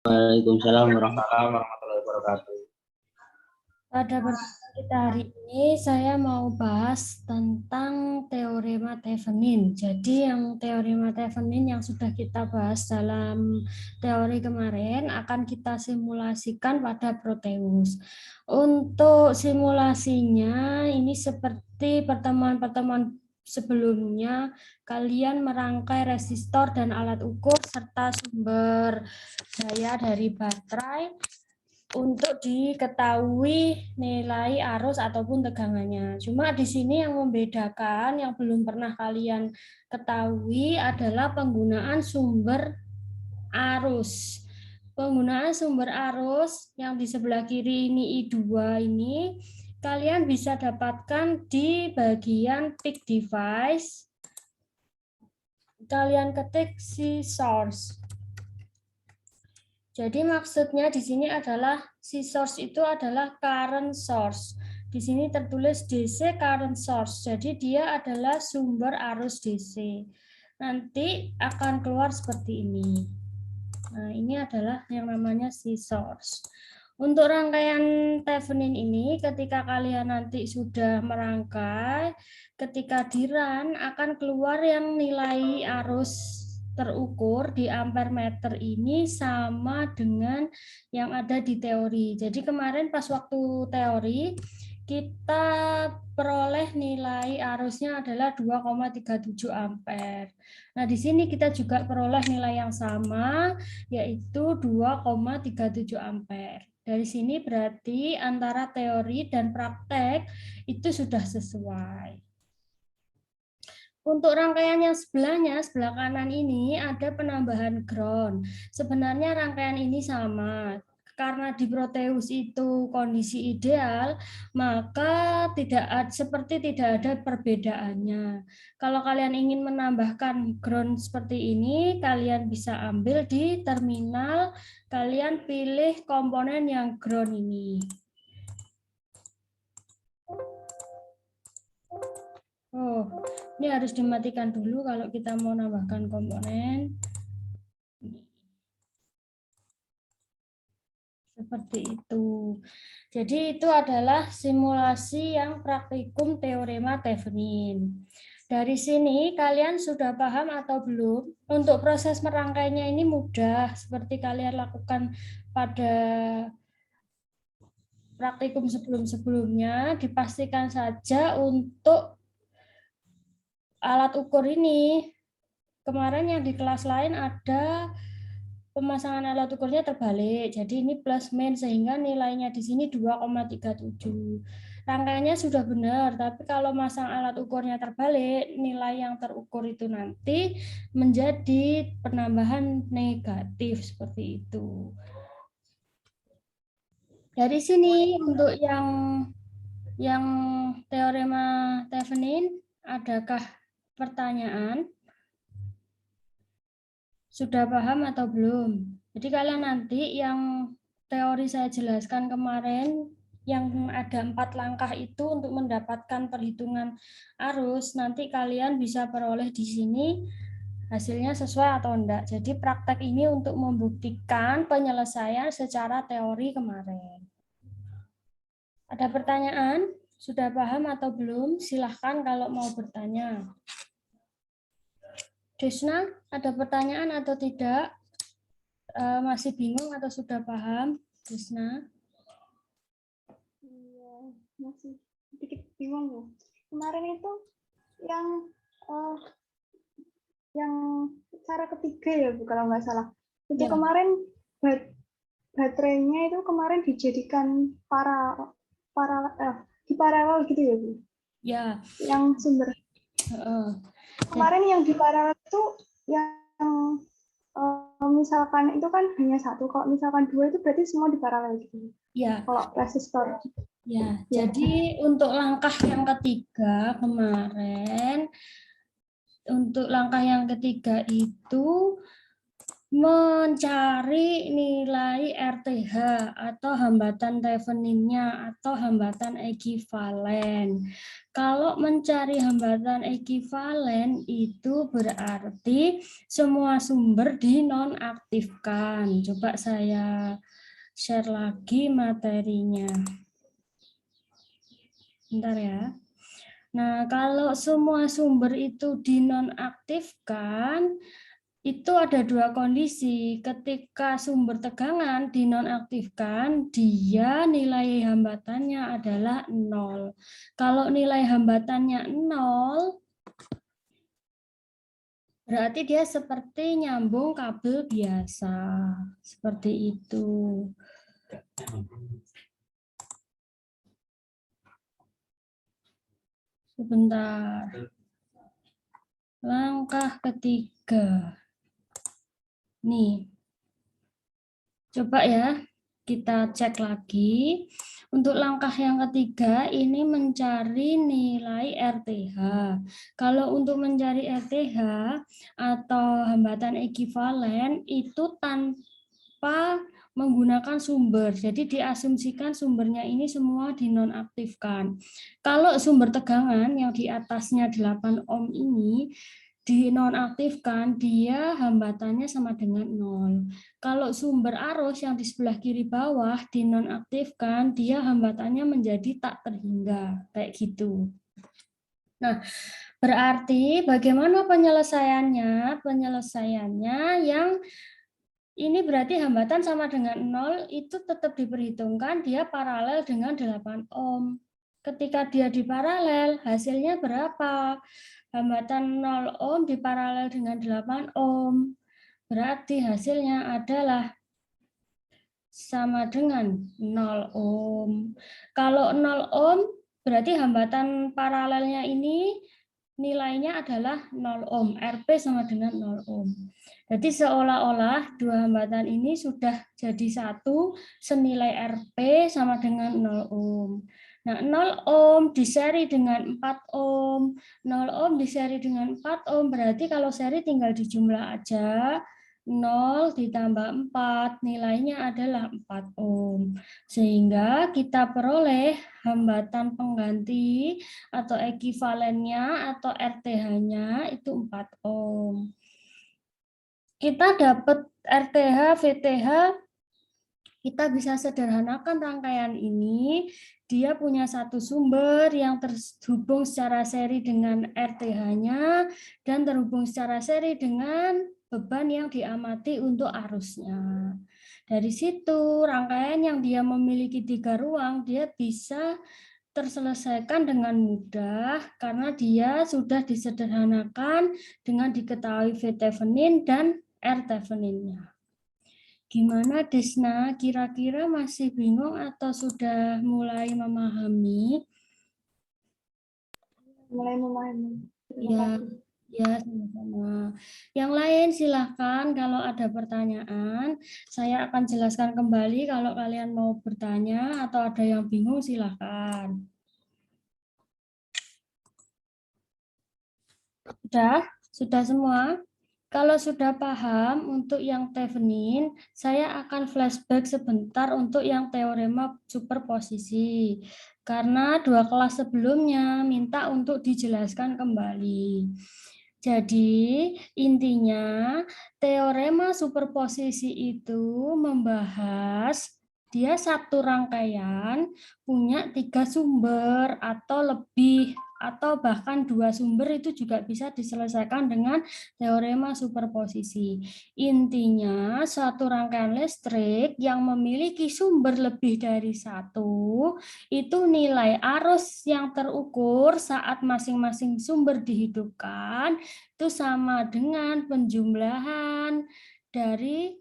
Waalaikumsalam warahmatullahi wabarakatuh. Pada pertemuan kita hari ini saya mau bahas tentang teorema Thevenin. Jadi yang teorema Thevenin yang sudah kita bahas dalam teori kemarin akan kita simulasikan pada Proteus. Untuk simulasinya ini seperti pertemuan-pertemuan sebelumnya, kalian merangkai resistor dan alat ukur serta sumber daya dari baterai untuk diketahui nilai arus ataupun tegangannya. Cuma di sini yang membedakan, yang belum pernah kalian ketahui adalah penggunaan sumber arus. Penggunaan sumber arus yang di sebelah kiri ini I2 ini, kalian bisa dapatkan di bagian peak device. Kalian ketik C source. Jadi maksudnya di sini adalah si source itu adalah current source. Di sini tertulis DC current source. Jadi dia adalah sumber arus DC. Nanti akan keluar seperti ini. Nah, ini adalah yang namanya si source. Untuk rangkaian Thevenin ini, ketika kalian nanti sudah merangkai, ketika di run akan keluar yang nilai arus terukur di ampere meter ini sama dengan yang ada di teori. Jadi kemarin pas waktu teori kita peroleh nilai arusnya adalah 2,37 ampere. Nah, di sini kita juga peroleh nilai yang sama yaitu 2,37 ampere. Dari sini berarti antara teori dan praktek itu sudah sesuai. Untuk rangkaian yang sebelahnya, sebelah kanan ini ada penambahan ground. Sebenarnya rangkaian ini sama. Karena di Proteus itu kondisi ideal, maka seperti tidak ada perbedaannya. Kalau kalian ingin menambahkan ground seperti ini, kalian bisa ambil di terminal, kalian pilih komponen yang ground ini. Oh, ini harus dimatikan dulu kalau kita mau nambahkan komponen. Seperti itu. Jadi itu adalah simulasi yang praktikum teorema Thevenin. Dari sini kalian sudah paham atau belum? Untuk proses merangkainya ini mudah, seperti kalian lakukan pada praktikum sebelum-sebelumnya. Dipastikan saja untuk alat ukur ini. Kemarin yang di kelas lain ada pemasangan alat ukurnya terbalik. Jadi ini plus min sehingga nilainya di sini 2,37. Rangkaiannya sudah benar, tapi kalau masang alat ukurnya terbalik, nilai yang terukur itu nanti menjadi penambahan negatif seperti itu. Dari sini untuk yang teorema Thevenin, adakah pertanyaan? Sudah paham atau belum? Jadi kalian nanti yang teori saya jelaskan kemarin, yang ada 4 langkah itu untuk mendapatkan perhitungan arus, nanti kalian bisa peroleh di sini hasilnya sesuai atau enggak. Jadi praktek ini untuk membuktikan penyelesaian secara teori kemarin. Ada pertanyaan? Sudah paham atau belum? Silahkan kalau mau bertanya. Desna, ada pertanyaan atau tidak? Masih bingung atau sudah paham, Desna? Iya, masih sedikit bingung ya. Kemarin itu yang cara ketiga ya, Bu, kalau nggak salah. Itu Ya. kemarin baterainya itu kemarin dijadikan di paralel gitu ya, Bu? Ya. Yang sumber. Kemarin yang di paralel itu yang misalkan itu kan hanya satu, kalau misalkan dua itu berarti semua di paralel gitu. Ya. Kalau resistor. Ya, jadi untuk langkah yang ketiga kemarin, untuk langkah yang ketiga itu mencari nilai R RTH atau hambatan Theveninnya atau hambatan ekivalen. Kalau mencari hambatan ekivalen itu berarti semua sumber dinonaktifkan. Coba saya share lagi materinya. Bentar ya. Nah, kalau semua sumber itu dinonaktifkan, itu ada dua kondisi. Ketika sumber tegangan dinonaktifkan, dia nilai hambatannya adalah 0. Kalau nilai hambatannya 0, berarti dia seperti nyambung kabel biasa. Seperti itu. Sebentar. Langkah ketiga. Nih. Coba ya, kita cek lagi. Untuk langkah yang ketiga, ini mencari nilai RTH. Kalau untuk mencari RTH atau hambatan ekivalen, itu tanpa menggunakan sumber. Jadi diasumsikan sumbernya ini semua dinonaktifkan. Kalau sumber tegangan yang di atasnya 8 ohm ini dinonaktifkan, dia hambatannya sama dengan 0. Kalau sumber arus yang di sebelah kiri bawah dinonaktifkan, dia hambatannya menjadi tak terhingga, kayak gitu. Nah, berarti bagaimana penyelesaiannya? Penyelesaiannya yang ini berarti hambatan sama dengan 0 itu tetap diperhitungkan dia paralel dengan 8 ohm. Ketika dia diparalel, hasilnya berapa? Hambatan 0 ohm diparalel dengan 8 ohm. Berarti hasilnya adalah sama dengan 0 ohm. Kalau 0 ohm, berarti hambatan paralelnya ini nilainya adalah 0 ohm. RP sama dengan 0 ohm. Jadi seolah-olah dua hambatan ini sudah jadi satu, senilai RP sama dengan 0 ohm. Nah, 0 ohm diseri dengan 4 ohm. 0 ohm diseri dengan 4 ohm, berarti kalau seri tinggal dijumlah aja. 0 ditambah 4, nilainya adalah 4 ohm. Sehingga kita peroleh hambatan pengganti atau ekivalennya atau RTH-nya itu 4 ohm. Kita dapat RTH, VTH, kita bisa sederhanakan rangkaian ini. Dia punya satu sumber yang terhubung secara seri dengan RTH-nya dan terhubung secara seri dengan beban yang diamati untuk arusnya. Dari situ, rangkaian yang dia memiliki 3 ruang, dia bisa terselesaikan dengan mudah karena dia sudah disederhanakan dengan diketahui V Thevenin dan R Thevenin-nya. Gimana Desna? Kira-kira masih bingung atau sudah mulai memahami? Mulai memahami. Ya, sama-sama. Yang lain silahkan kalau ada pertanyaan. Saya akan jelaskan kembali kalau kalian mau bertanya atau ada yang bingung silahkan. Sudah semua? Kalau sudah paham untuk yang Thevenin, saya akan flashback sebentar untuk yang teorema superposisi. Karena 2 kelas sebelumnya minta untuk dijelaskan kembali. Jadi, intinya teorema superposisi itu membahas dia satu rangkaian punya 3 sumber atau lebih atau bahkan 2 sumber itu juga bisa diselesaikan dengan teorema superposisi. Intinya suatu rangkaian listrik yang memiliki sumber lebih dari 1 itu nilai arus yang terukur saat masing-masing sumber dihidupkan itu sama dengan penjumlahan dari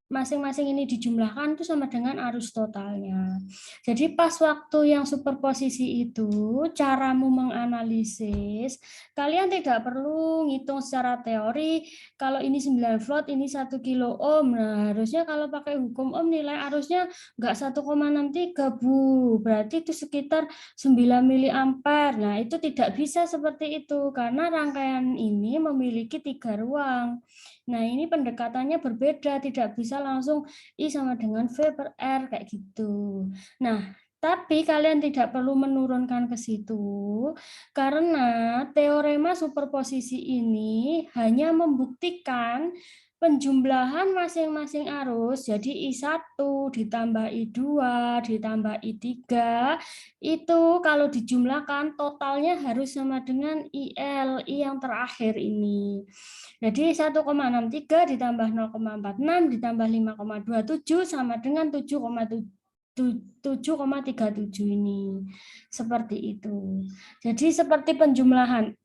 masing-masing ini dijumlahkan itu sama dengan arus totalnya. Jadi pas waktu yang superposisi itu, caramu menganalisis, kalian tidak perlu ngitung secara teori, kalau ini 9 volt, ini 1 kilo ohm. Nah, harusnya kalau pakai hukum ohm nilai arusnya enggak 1,63, Bu. Berarti itu sekitar 9 miliampere. Nah, itu tidak bisa seperti itu, karena rangkaian ini memiliki 3 ruang. Nah, ini pendekatannya berbeda, tidak bisa langsung I sama dengan V per R kayak gitu. Nah, tapi kalian tidak perlu menurunkan ke situ karena teorema superposisi ini hanya membuktikan penjumlahan masing-masing arus, jadi I1 ditambah I2 ditambah I3 itu kalau dijumlahkan totalnya harus sama dengan IL, I yang terakhir ini. Jadi 1,63 ditambah 0,46 ditambah 5,27 sama dengan 7,37 ini. Seperti itu. Jadi seperti penjumlahan.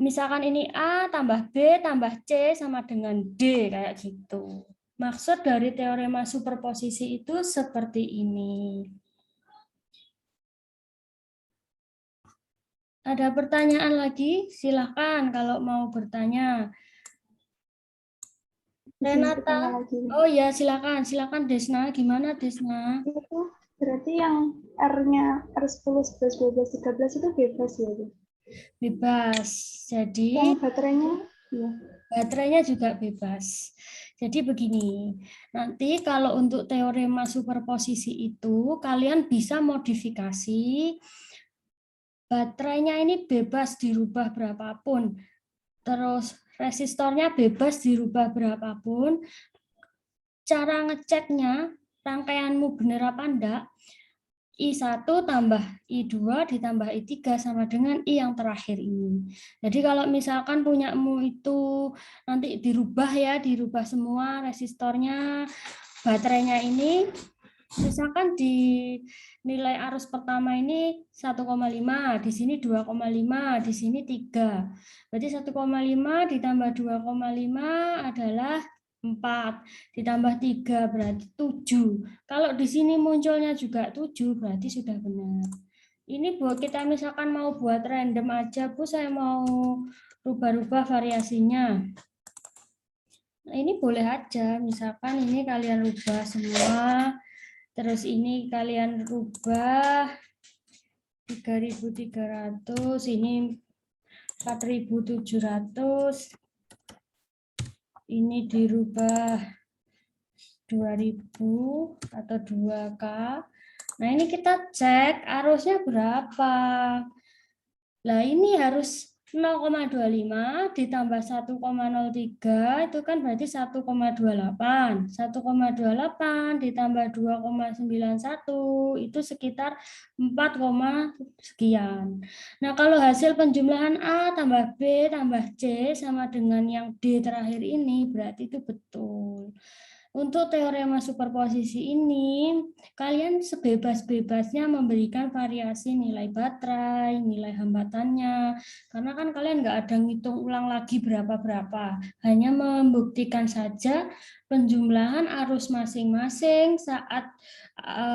Misalkan ini A tambah B tambah C sama dengan D kayak gitu. Maksud dari teorema superposisi itu seperti ini. Ada pertanyaan lagi? Silakan kalau mau bertanya. Renata. Oh ya, silakan Desna. Gimana Desna? Itu berarti yang R-nya R10, 11, 12, 13 itu bebas ya, Bu? Bebas. Jadi Yang baterainya ya. Baterainya juga bebas. Jadi begini, nanti kalau untuk teorema superposisi itu kalian bisa modifikasi baterainya ini bebas dirubah berapapun. Terus resistornya bebas dirubah berapapun. Cara ngeceknya rangkaianmu benar apa enggak? I1 tambah I2 ditambah I3 sama dengan I yang terakhir ini. Jadi kalau misalkan punyamu itu nanti dirubah semua resistornya, baterainya ini, misalkan di nilai arus pertama ini 1,5, di sini 2,5, di sini 3. Berarti 1,5 ditambah 2,5 adalah 4, ditambah 3 berarti 7. Kalau di sini munculnya juga 7 berarti sudah benar. Ini buat kita misalkan mau buat random aja, Bu, saya mau rubah-rubah variasinya. Nah, ini boleh aja, misalkan ini kalian rubah semua, terus ini kalian rubah 3.300, ini 4.700, ini dirubah 2000 atau 2K. Nah, ini kita cek arusnya berapa. Nah, ini harus 0,25 ditambah 1,03 itu kan berarti 1,28. 1,28 ditambah 2,91 itu sekitar 4, sekian. Nah, kalau hasil penjumlahan A tambah B tambah C sama dengan yang D terakhir ini berarti itu betul. Untuk teorema superposisi ini, kalian sebebas-bebasnya memberikan variasi nilai baterai, nilai hambatannya, karena kan kalian nggak ada ngitung ulang lagi berapa-berapa, hanya membuktikan saja penjumlahan arus masing-masing saat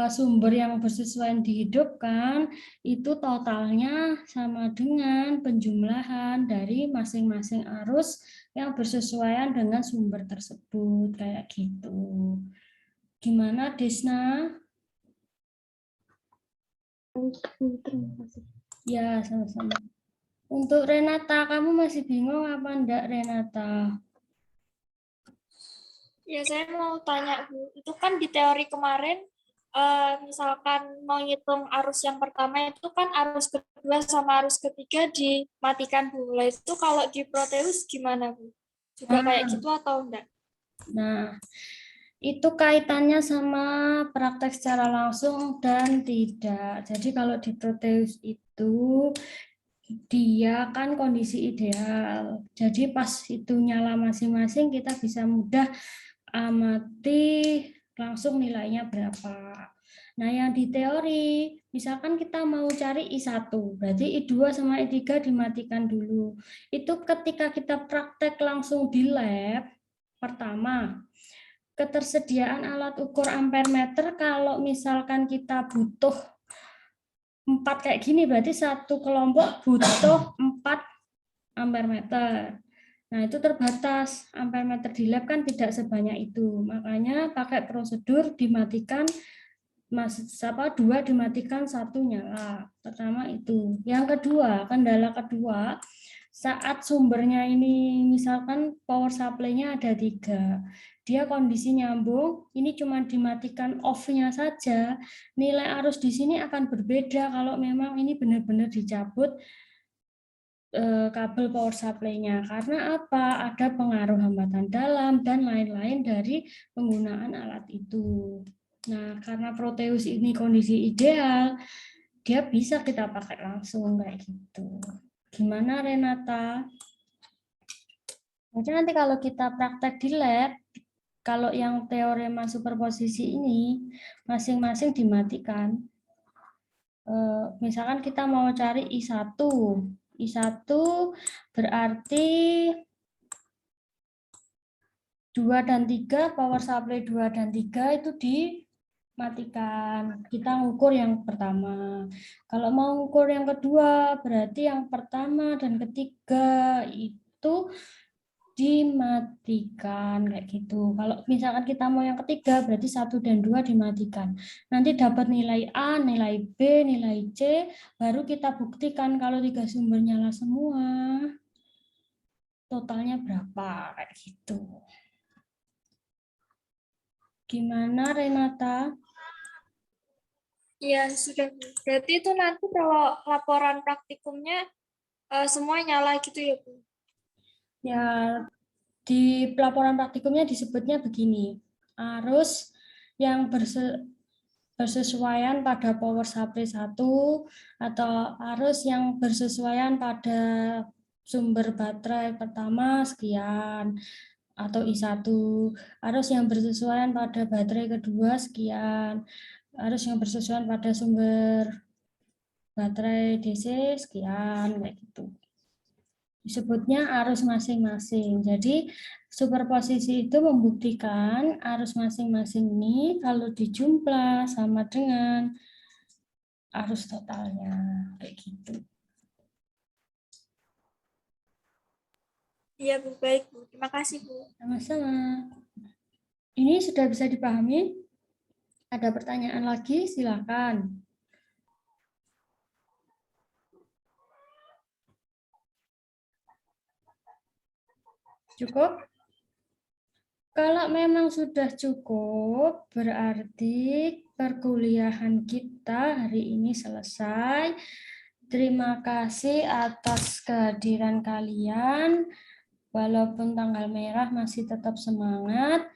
sumber yang bersesuaian dihidupkan, itu totalnya sama dengan penjumlahan dari masing-masing arus yang bersesuaian dengan sumber tersebut, kayak gitu. Gimana, Desna? Terima kasih. Ya, sama-sama. Untuk Renata, kamu masih bingung apa enggak, Renata? Ya, saya mau tanya, Bu. Itu kan di teori kemarin, misalkan mau ngitung arus yang pertama itu kan arus kedua sama arus ketiga dimatikan, Bu. Lah itu kalau di Proteus gimana, Bu? Juga kayak gitu atau enggak? Nah, itu kaitannya sama praktek secara langsung dan tidak. Jadi kalau di Proteus itu dia kan kondisi ideal. Jadi pas itu nyala masing-masing kita bisa mudah amati langsung nilainya berapa. Nah, yang di teori, misalkan kita mau cari I1, berarti I2 sama I3 dimatikan dulu. Itu ketika kita praktek langsung di lab, pertama, ketersediaan alat ukur ampere meter kalau misalkan kita butuh 4 kayak gini, berarti satu kelompok butuh 4 ampere meter. Nah, itu terbatas. Ampere meter di lab kan tidak sebanyak itu. Makanya pakai prosedur dimatikan, dua dimatikan, satu nyala. Pertama itu. Yang kedua, kendala kedua, saat sumbernya ini misalkan power supply-nya ada 3, dia kondisi nyambung, ini cuma dimatikan off-nya saja, nilai arus di sini akan berbeda kalau memang ini benar-benar dicabut kabel power supply-nya. Karena apa? Ada pengaruh hambatan dalam dan lain-lain dari penggunaan alat itu. Nah, karena Proteus ini kondisi ideal, dia bisa kita pakai langsung kayak gitu. Gimana Renata? Jadi nanti kalau kita praktek di lab, kalau yang teorema superposisi ini masing-masing dimatikan. Misalkan kita mau cari I1. I1 berarti 2 dan 3, power supply 2 dan 3 itu dimatikan. Kita ngukur yang pertama. Kalau mau ngukur yang kedua, berarti yang pertama dan ketiga itu dimatikan kayak gitu. Kalau misalkan kita mau yang ketiga, berarti 1 dan 2 dimatikan. Nanti dapat nilai A, nilai B, nilai C, baru kita buktikan kalau 3 sumber nyala semua. Totalnya berapa kayak gitu. Gimana Renata? Iya, sudah. Berarti itu nanti kalau laporan praktikumnya semua nyala gitu ya, Bu? Ya, di pelaporan praktikumnya disebutnya begini. Arus yang bersesuaian pada power supply 1 atau arus yang bersesuaian pada sumber baterai pertama sekian atau I1, arus yang bersesuaian pada baterai kedua sekian, arus yang bersesuaian pada sumber baterai DC sekian kayak gitu. Disebutnya arus masing-masing. Jadi superposisi itu membuktikan arus masing-masing ini kalau dijumlah sama dengan arus totalnya kayak gitu. Iya, Bu. Baik, Bu. Terima kasih, Bu. Sama-sama. Ini sudah bisa dipahami? Ada pertanyaan lagi? Silakan. Cukup? Kalau memang sudah cukup, berarti perkuliahan kita hari ini selesai. Terima kasih atas kehadiran kalian. Walaupun tanggal merah masih tetap semangat.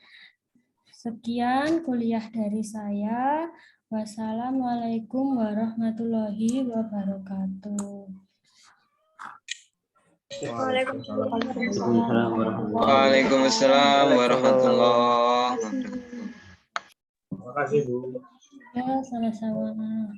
Sekian kuliah dari saya. Wassalamualaikum warahmatullahi wabarakatuh. Waalaikumsalam warahmatullahi wabarakatuh. Terima kasih, Bu. Ya, sama-sama.